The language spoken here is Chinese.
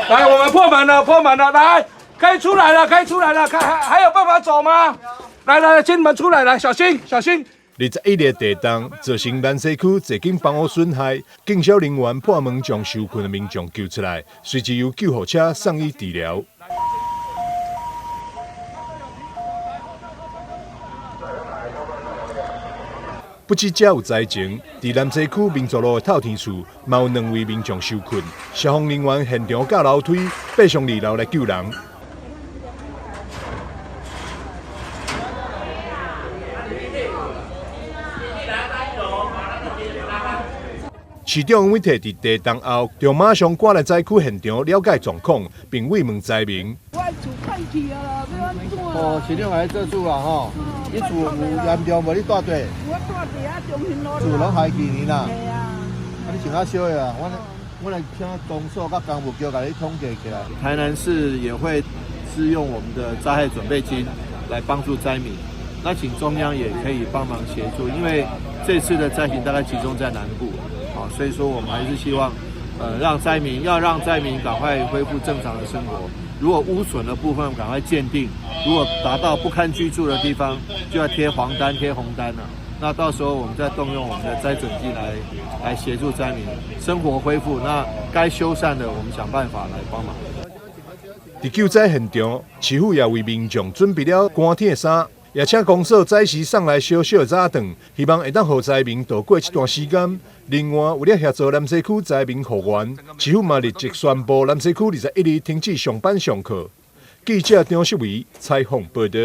来，我们破门了，破门了，来，可以出来了，可以出来了，还有办法走吗？来，进门出来，来，小心，小心。 21日地震造成南西区侪间房屋损害，警消人员破门将受困的民众救出来，随即由救护车送医治疗。不止这有灾情，在南西区民族路的透天厝，嘛有2位民众受困，消防人员现场架楼梯爬上2楼来救人。 市长委托伫地震后，就马上赶来灾区现场了解状况，并慰问灾民。我的厝快去啊，要安怎？哦，市长来做主啦吼。你厝有严重无？你住地？我住地啊，中心路。厝拢害去呢啦。系啊。你请较少的啊，我来请公所甲公务局甲你统计起来。台南市也会支用我们的灾害准备金来帮助灾民，那请中央也可以帮忙协助，因为这次的灾情大概集中在南部。 好，所以说我们还是希望，让灾民赶快恢复正常的生活。如果污损的部分赶快鉴定，如果达到不堪居住的地方，就要贴黄单、贴红单了。那到时候我们再动用我们的灾准金来协助灾民生活恢复。那该修缮的，我们想办法来帮忙。在救灾现场，市府也为民众准备了寒天的衫。 也请公所早时送来小小的早顿，希望会当让灾民度过这段时间。另外，为了协助南西区灾民复原，市府嘛立即宣布南西区21日停止上班上课。记者张淑维采访报道。